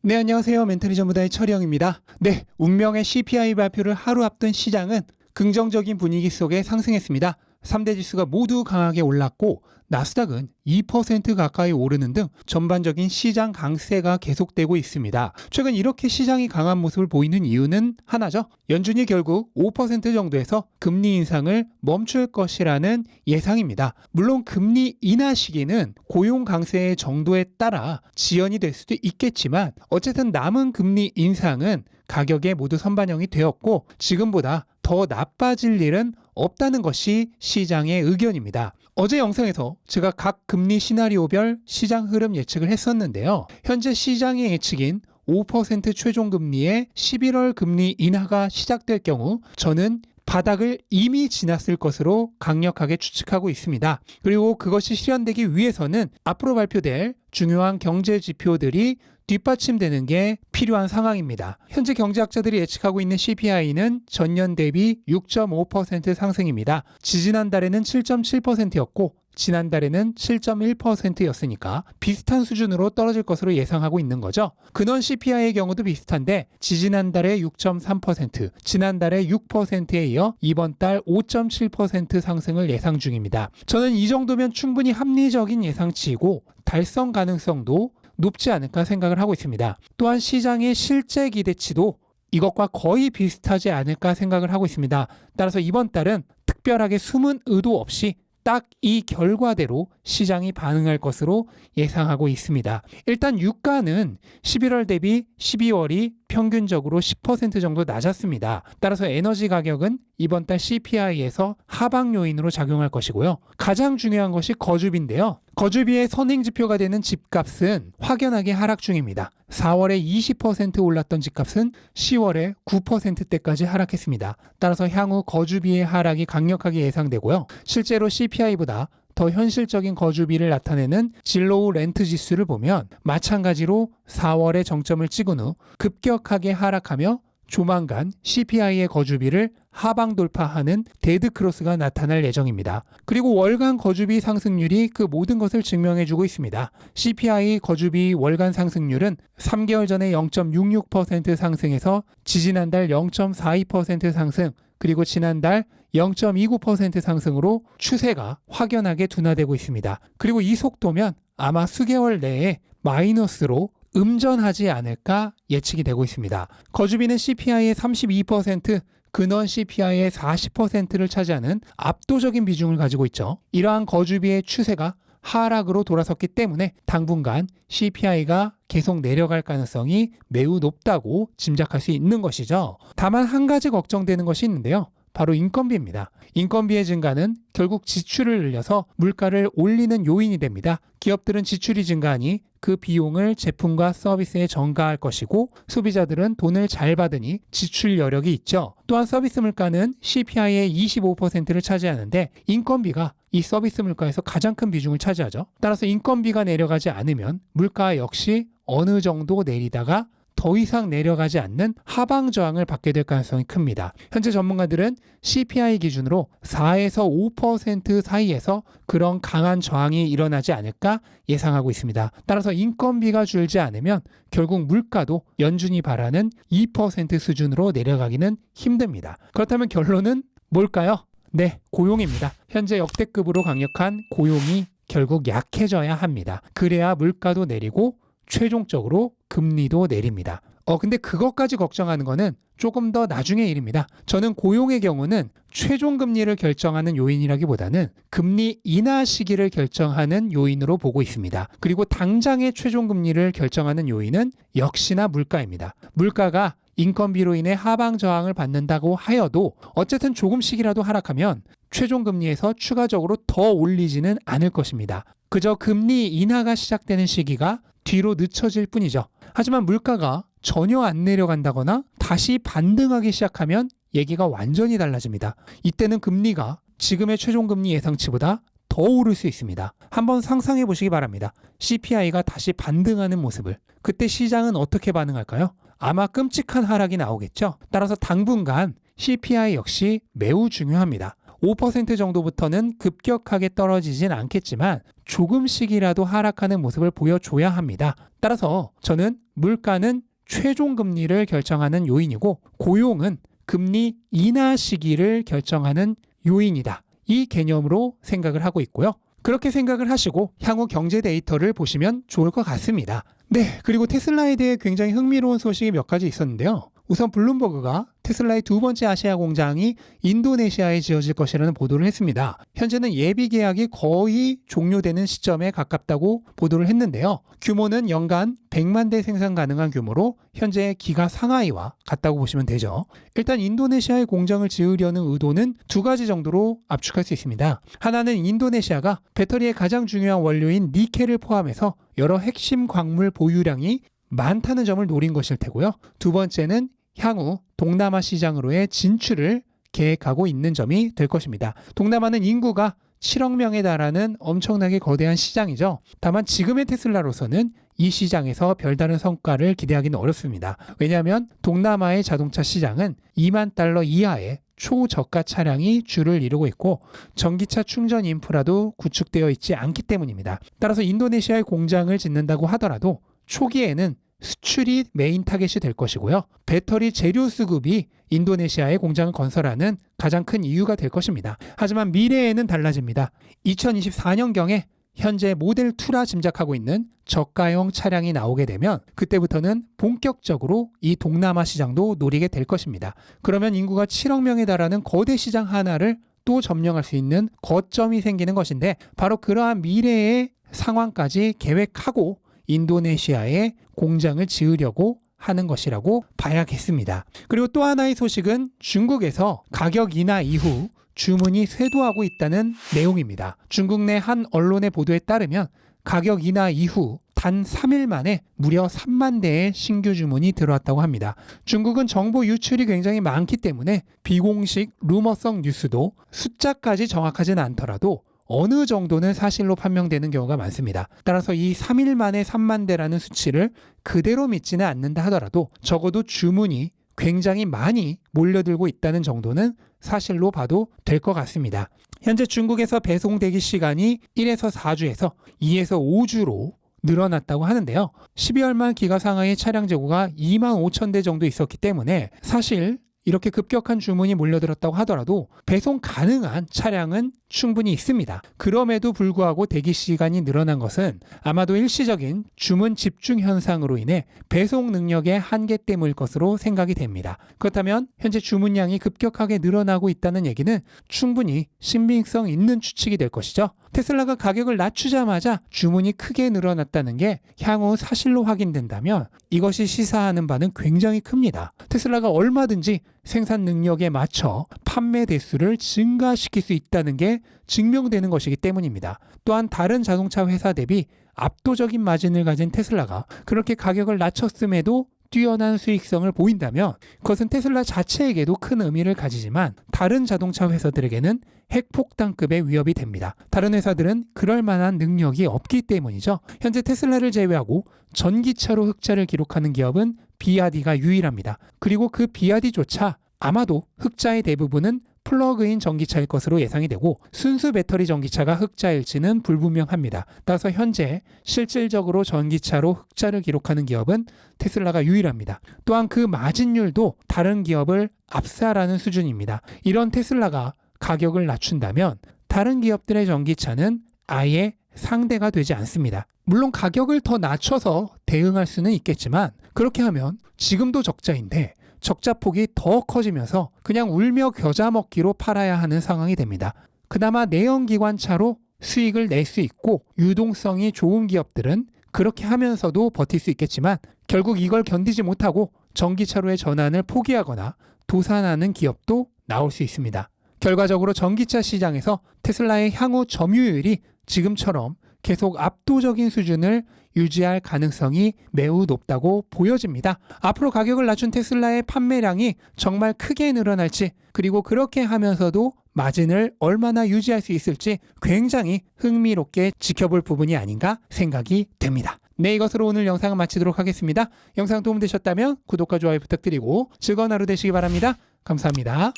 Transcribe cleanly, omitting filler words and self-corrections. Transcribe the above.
네, 안녕하세요. 멘토리 전무다의 철영입니다. 네, 운명의 CPI 발표를 하루 앞둔 시장은 긍정적인 분위기 속에 상승했습니다. 3대 지수가 모두 강하게 올랐고 나스닥은 2% 가까이 오르는 등 전반적인 시장 강세가 계속되고 있습니다. 최근 이렇게 시장이 강한 모습을 보이는 이유는 하나죠. 연준이 결국 5% 정도에서 금리 인상을 멈출 것이라는 예상입니다. 물론 금리 인하 시기는 고용 강세의 정도에 따라 지연이 될 수도 있겠지만 어쨌든 남은 금리 인상은 가격에 모두 선반영이 되었고 지금보다 더 나빠질 일은 없다는 것이 시장의 의견입니다. 어제 영상에서 제가 각 금리 시나리오별 시장 흐름 예측을 했었는데요. 현재 시장의 예측인 5% 최종금리의 11월 금리 인하가 시작될 경우 저는 바닥을 이미 지났을 것으로 강력하게 추측하고 있습니다. 그리고 그것이 실현되기 위해서는 앞으로 발표될 중요한 경제 지표들이 뒷받침되는 게 필요한 상황입니다. 현재 경제학자들이 예측하고 있는 CPI는 전년 대비 6.5% 상승입니다. 지지난달에는 7.7%였고 지난달에는 7.1%였으니까 비슷한 수준으로 떨어질 것으로 예상하고 있는 거죠. 근원 CPI의 경우도 비슷한데 지지난달에 6.3%, 지난달에 6%에 이어 이번 달 5.7% 상승을 예상 중입니다. 저는 이 정도면 충분히 합리적인 예상치이고 달성 가능성도 높지 않을까 생각을 하고 있습니다. 또한 시장의 실제 기대치도 이것과 거의 비슷하지 않을까 생각을 하고 있습니다. 따라서 이번 달은 특별하게 숨은 의도 없이 딱 이 결과대로 시장이 반응할 것으로 예상하고 있습니다. 일단 유가는 11월 대비 12월이 평균적으로 10% 정도 낮았습니다. 따라서 에너지 가격은 이번 달 CPI에서 하방 요인으로 작용할 것이고요. 가장 중요한 것이 거주비인데요. 거주비의 선행지표가 되는 집값은 확연하게 하락 중입니다. 4월에 20% 올랐던 집값은 10월에 9%대까지 하락했습니다. 따라서 향후 거주비의 하락이 강력하게 예상되고요. 실제로 CPI보다 더 현실적인 거주비를 나타내는 진로우 렌트 지수를 보면 마찬가지로 4월에 정점을 찍은 후 급격하게 하락하며 조만간 CPI의 거주비를 하방 돌파하는 데드크로스가 나타날 예정입니다. 그리고 월간 거주비 상승률이 그 모든 것을 증명해주고 있습니다. CPI 거주비 월간 상승률은 3개월 전에 0.66% 상승해서 지지난달 0.42% 상승, 그리고 지난달 0.29% 상승으로 추세가 확연하게 둔화되고 있습니다. 그리고 이 속도면 아마 수개월 내에 마이너스로 음전하지 않을까 예측이 되고 있습니다. 거주비는 CPI의 32%, 근원 CPI의 40%를 차지하는 압도적인 비중을 가지고 있죠. 이러한 거주비의 추세가 하락으로 돌아섰기 때문에 당분간 CPI가 계속 내려갈 가능성이 매우 높다고 짐작할 수 있는 것이죠. 다만 한 가지 걱정되는 것이 있는데요. 바로 인건비입니다. 인건비의 증가는 결국 지출을 늘려서 물가를 올리는 요인이 됩니다. 기업들은 지출이 증가하니 그 비용을 제품과 서비스에 전가할 것이고 소비자들은 돈을 잘 받으니 지출 여력이 있죠. 또한 서비스 물가는 CPI의 25%를 차지하는데 인건비가 이 서비스 물가에서 가장 큰 비중을 차지하죠. 따라서 인건비가 내려가지 않으면 물가 역시 어느 정도 내리다가 더 이상 내려가지 않는 하방 저항을 받게 될 가능성이 큽니다. 현재 전문가들은 CPI 기준으로 4에서 5% 사이에서 그런 강한 저항이 일어나지 않을까 예상하고 있습니다. 따라서 인건비가 줄지 않으면 결국 물가도 연준이 바라는 2% 수준으로 내려가기는 힘듭니다. 그렇다면 결론은 뭘까요? 네, 고용입니다. 현재 역대급으로 강력한 고용이 결국 약해져야 합니다. 그래야 물가도 내리고 최종적으로 금리도 내립니다. 근데 그것까지 걱정하는 거는 조금 더 나중의 일입니다. 저는 고용의 경우는 최종 금리를 결정하는 요인이라기보다는 금리 인하 시기를 결정하는 요인으로 보고 있습니다. 그리고 당장의 최종 금리를 결정하는 요인은 역시나 물가입니다. 물가가 인건비로 인해 하방 저항을 받는다고 하여도 어쨌든 조금씩이라도 하락하면 최종 금리에서 추가적으로 더 올리지는 않을 것입니다. 그저 금리 인하가 시작되는 시기가 뒤로 늦춰질 뿐이죠. 하지만 물가가 전혀 안 내려간다거나 다시 반등하기 시작하면 얘기가 완전히 달라집니다. 이때는 금리가 지금의 최종금리 예상치보다 더 오를 수 있습니다. 한번 상상해 보시기 바랍니다. CPI가 다시 반등하는 모습을. 그때 시장은 어떻게 반응할까요? 아마 끔찍한 하락이 나오겠죠. 따라서 당분간 CPI 역시 매우 중요합니다. 5% 정도부터는 급격하게 떨어지진 않겠지만 조금씩이라도 하락하는 모습을 보여줘야 합니다. 따라서 저는 물가는 최종 금리를 결정하는 요인이고 고용은 금리 인하 시기를 결정하는 요인이다. 이 개념으로 생각을 하고 있고요. 그렇게 생각을 하시고 향후 경제 데이터를 보시면 좋을 것 같습니다. 네, 그리고 테슬라에 대해 굉장히 흥미로운 소식이 몇 가지 있었는데요. 우선 블룸버그가 테슬라의 두 번째 아시아 공장이 인도네시아에 지어질 것이라는 보도를 했습니다. 현재는 예비 계약이 거의 종료되는 시점에 가깝다고 보도를 했는데요. 규모는 연간 100만 대 생산 가능한 규모로 현재 기가 상하이와 같다고 보시면 되죠. 일단 인도네시아에 공장을 지으려는 의도는 두 가지 정도로 압축할 수 있습니다. 하나는 인도네시아가 배터리의 가장 중요한 원료인 니켈을 포함해서 여러 핵심 광물 보유량이 많다는 점을 노린 것일 테고요. 두 번째는 향후 동남아 시장으로의 진출을 계획하고 있는 점이 될 것입니다. 동남아는 인구가 7억 명에 달하는 엄청나게 거대한 시장이죠. 다만 지금의 테슬라로서는 이 시장에서 별다른 성과를 기대하기는 어렵습니다. 왜냐하면 동남아의 자동차 시장은 2만 달러 이하의 초저가 차량이 주를 이루고 있고 전기차 충전 인프라도 구축되어 있지 않기 때문입니다. 따라서 인도네시아에 공장을 짓는다고 하더라도 초기에는 수출이 메인 타겟이 될 것이고요. 배터리 재료 수급이 인도네시아에 공장을 건설하는 가장 큰 이유가 될 것입니다. 하지만 미래에는 달라집니다. 2024년경에 현재 모델 2라 짐작하고 있는 저가형 차량이 나오게 되면 그때부터는 본격적으로 이 동남아 시장도 노리게 될 것입니다. 그러면 인구가 7억 명에 달하는 거대 시장 하나를 또 점령할 수 있는 거점이 생기는 것인데 바로 그러한 미래의 상황까지 계획하고 인도네시아에 공장을 지으려고 하는 것이라고 봐야겠습니다. 그리고 또 하나의 소식은 중국에서 가격 인하 이후 주문이 쇄도하고 있다는 내용입니다. 중국 내 한 언론의 보도에 따르면 가격 인하 이후 단 3일 만에 무려 3만 대의 신규 주문이 들어왔다고 합니다. 중국은 정보 유출이 굉장히 많기 때문에 비공식 루머성 뉴스도 숫자까지 정확하지는 않더라도 어느 정도는 사실로 판명되는 경우가 많습니다. 따라서 이 3일 만에 3만 대라는 수치를 그대로 믿지는 않는다 하더라도 적어도 주문이 굉장히 많이 몰려들고 있다는 정도는 사실로 봐도 될 것 같습니다. 현재 중국에서 배송 대기 시간이 1에서 4주에서 2에서 5주로 늘어났다고 하는데요. 12월 말 기가 상하이 차량 재고가 2만 5천 대 정도 있었기 때문에 사실 이렇게 급격한 주문이 몰려들었다고 하더라도 배송 가능한 차량은 충분히 있습니다. 그럼에도 불구하고 대기 시간이 늘어난 것은 아마도 일시적인 주문 집중 현상으로 인해 배송 능력의 한계 때문일 것으로 생각이 됩니다. 그렇다면 현재 주문량이 급격하게 늘어나고 있다는 얘기는 충분히 신빙성 있는 추측이 될 것이죠. 테슬라가 가격을 낮추자마자 주문이 크게 늘어났다는 게 향후 사실로 확인된다면 이것이 시사하는 바는 굉장히 큽니다. 테슬라가 얼마든지 생산 능력에 맞춰 판매 대수를 증가시킬 수 있다는 게 증명되는 것이기 때문입니다. 또한 다른 자동차 회사 대비 압도적인 마진을 가진 테슬라가 그렇게 가격을 낮췄음에도 뛰어난 수익성을 보인다면 그것은 테슬라 자체에게도 큰 의미를 가지지만 다른 자동차 회사들에게는 핵폭탄급의 위협이 됩니다. 다른 회사들은 그럴 만한 능력이 없기 때문이죠. 현재 테슬라를 제외하고 전기차로 흑자를 기록하는 기업은 비아디가 유일합니다. 그리고 그 비아디조차 아마도 흑자의 대부분은 플러그인 전기차일 것으로 예상이 되고 순수 배터리 전기차가 흑자일지는 불분명합니다. 따라서 현재 실질적으로 전기차로 흑자를 기록하는 기업은 테슬라가 유일합니다. 또한 그 마진율도 다른 기업을 압살하는 수준입니다. 이런 테슬라가 가격을 낮춘다면 다른 기업들의 전기차는 아예 상대가 되지 않습니다. 물론 가격을 더 낮춰서 대응할 수는 있겠지만 그렇게 하면 지금도 적자인데 적자폭이 더 커지면서 그냥 울며 겨자 먹기로 팔아야 하는 상황이 됩니다. 그나마 내연기관차로 수익을 낼 수 있고 유동성이 좋은 기업들은 그렇게 하면서도 버틸 수 있겠지만 결국 이걸 견디지 못하고 전기차로의 전환을 포기하거나 도산하는 기업도 나올 수 있습니다. 결과적으로 전기차 시장에서 테슬라의 향후 점유율이 지금처럼 계속 압도적인 수준을 유지할 가능성이 매우 높다고 보여집니다. 앞으로 가격을 낮춘 테슬라의 판매량이 정말 크게 늘어날지 그리고 그렇게 하면서도 마진을 얼마나 유지할 수 있을지 굉장히 흥미롭게 지켜볼 부분이 아닌가 생각이 됩니다. 네, 이것으로 오늘 영상을 마치도록 하겠습니다. 영상 도움되셨다면 구독과 좋아요 부탁드리고 즐거운 하루 되시기 바랍니다. 감사합니다.